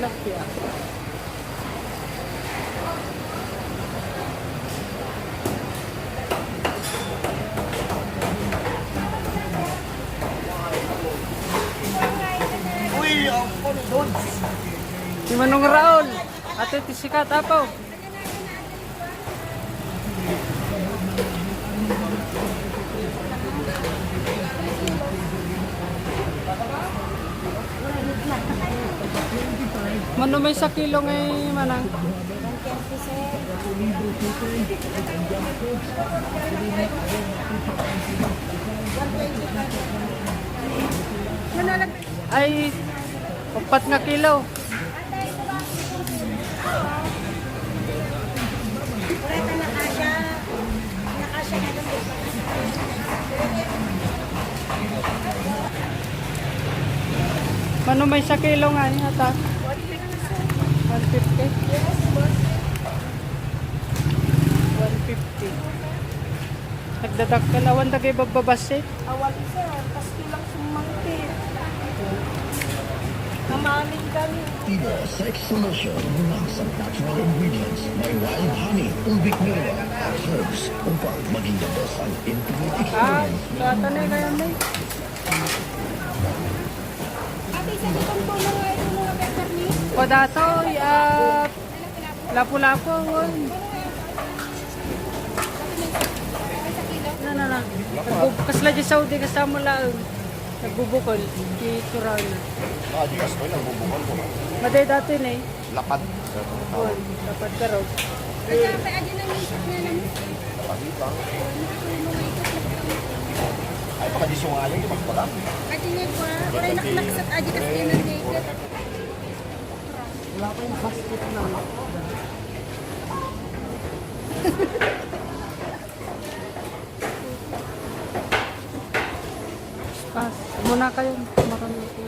tilapia. Uy, ako doon. Si Manong Raul. Ate, tisikat apaw. Mano may sa kilo ngay manang? Ay, 4 nga kilo. Mano may sa kilo nga niya ta? 150. Yes, boss. 150. Nagdadak ka na, wanda kayo bagbabas eh. Awal sir, paski lang sumangkit. Namamin kami. Tiba Sex Solution mula sa natural ingredients. May wild honey, ubic mirror, at herbs upang maging the best ang intimate Ah, experience. kata na kaya may. Ate, sa itong po mga ito mga better ni. O dato, lapu-lapu. Na. Kasla di Saudi kasama lang. Nagbubukol. Kiturang na. Ah, di kas ko lang bubukol ko. Maday dati na eh. Lapad. Buwan, dapat ka raw. Kaya pa adi na nisip niya naman. Lapad dito. Ay, baka di sungaling, di magpala. Adi niya po, wala naknaksat adi kasi yun ang naked. Wala pa yung basket na. Pas, muna kayo. Marami ko.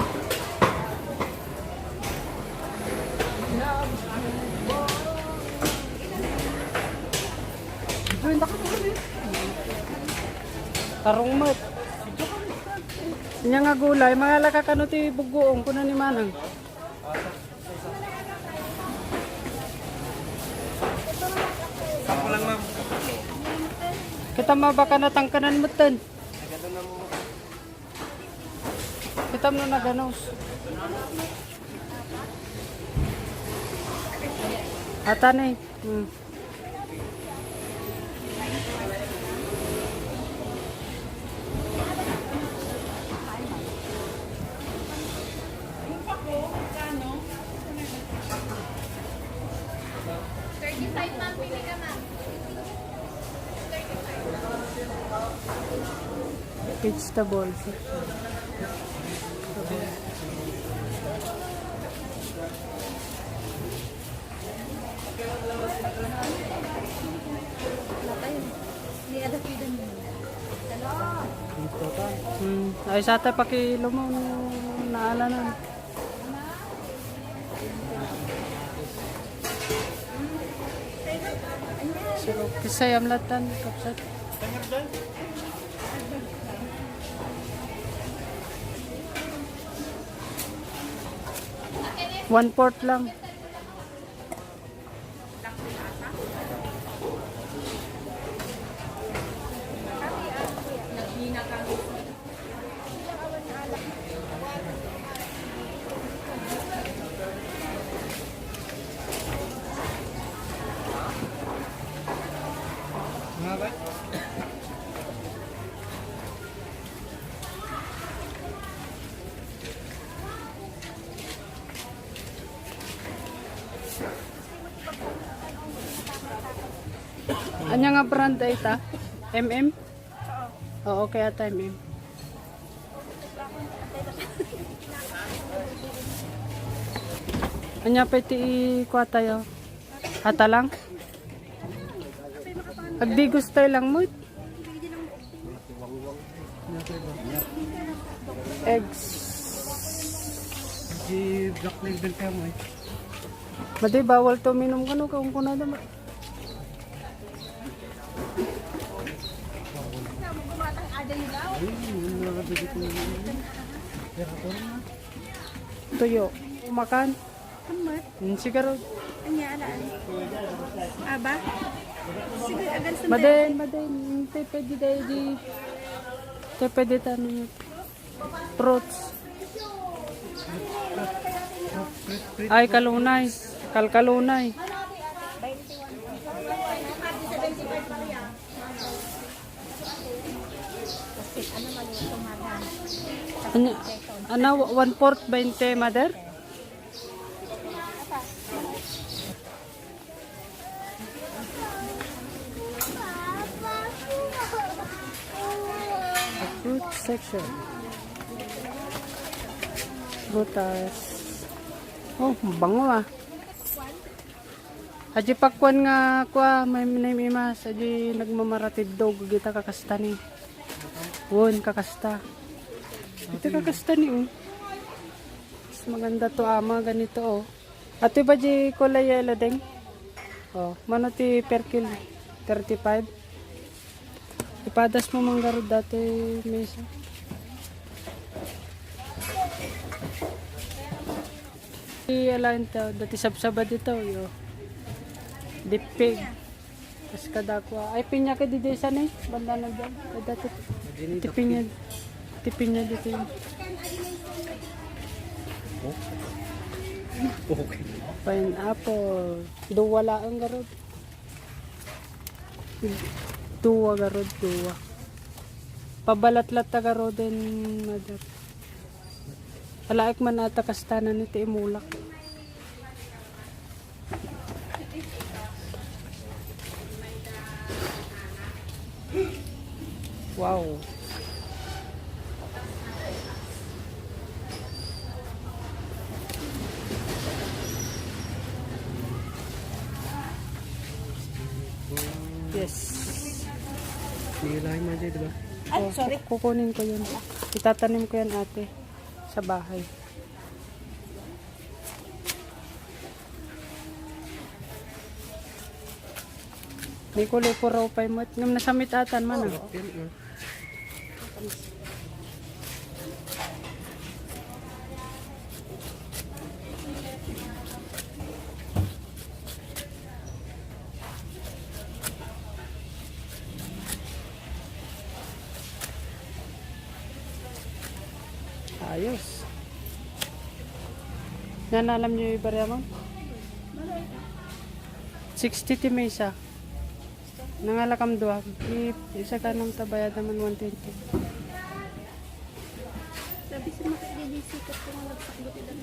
Tarong mat. Inya nga gulay, mga lakakano ti bugoong ko na ni Manang. Sako lang, ma'am. Kita mabaka natangkanan mo tan. Kita mo na ganos. Atan eh. Vegetables. Ay sa ata pa kilo mo naala na. So, kisayam latan kapsat. 1/4 lang. Anya nga brand ay ta? MM? Oo, kaya ta MM. Anya pa iti kuha tayo? Hata lang? Agdi gusto lang mo. Eggs. Di black label ka mo eh. Mati bawal to minum ka no kung kuna naman. Tuyo. Makan. Amat. Siguro. Anya, alaan. Aba? Sige, agan sa Madain. Pwede tayo di. Pwede tayo. Fruits. Ay, kalunay. Kalkalunay. Ano, 1/4 20, mother? Fruit section. Frutas. Oh, bango ah. Aji pakwan nga kwa may imas aji nagmamaratid dog kita kakasta ni. Won kakasta. Ito kakasta ni oh. Mas maganda to ama ganito oh. Ato ba di kulay yellow ding? Oh, mano ti per kilo 35. Ipadas mo manggarod dati mesa. Alain to, dati sabsabad ito yo. Dipig. Kas kadakwa. Ay pinya ka di desa ni, banda na dyan. Dati tipinya dito yun. Okay. Pineapple. Duwala ang garod. Duwa garod, duwa. Pabalat-lat ta garod din, mother. Alaik man ata kastanan iti imulak. Wow. Yes. Sige lang mo dyan, diba? Ay, sorry. Kukunin ko yun. Itatanim ko yan ate. Sa bahay. May kulay po raw pa imot. Ngam nasamit atan man ah. Yan, Ayos. Yan alam niyo yung ibarya mo? 60 ti mesa. Nangalakam duwa. Isa ka nang tabayad naman 120. Sabi sa mga kailanisikat ko nga nagsakbot ito.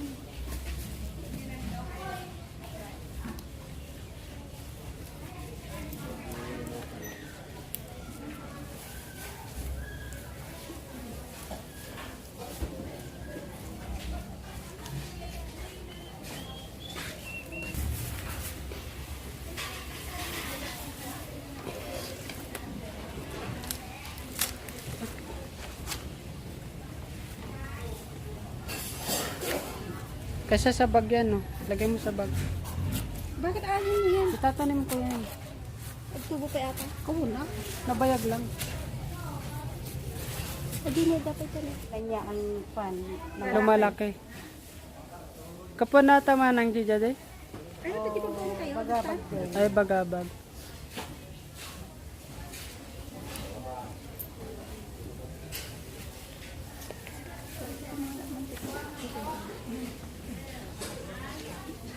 Kasi sa bag yan, no? Lagay mo sa bag. Bakit alin mo yan? Itatanim ko yan. Pagtubo pa yata. Oo na. Nabayag lang. Hindi mo dapat yan. Kanya ang pan. Lumalaki. Kapon na tama ng jijade? Ano ba di ba po kayo? Bagabag. Ay, bagabag.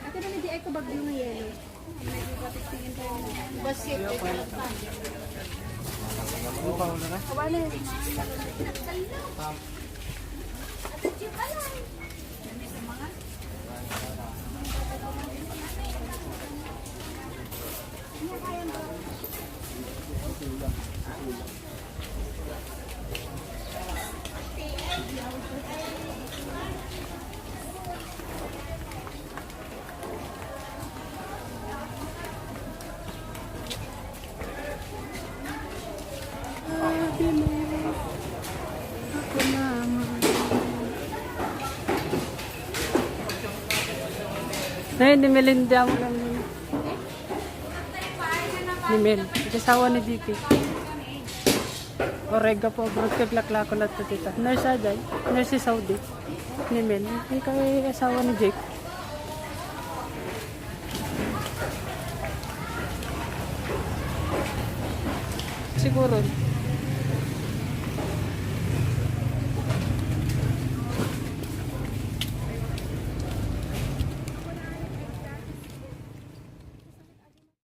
Ate na hindi ay ko bagyo ng yelo. Basit. Kawan na. Ako naman. Ay, ni Melinda mo lang yun. Ni Mel. Kasawa ni Diki. Orega po, bro. Kaglaklako lahat na tita. Nurse Aday. Nurse si Saudi. Ni Mel. Ikaw ay asawa ni Jake. siguro.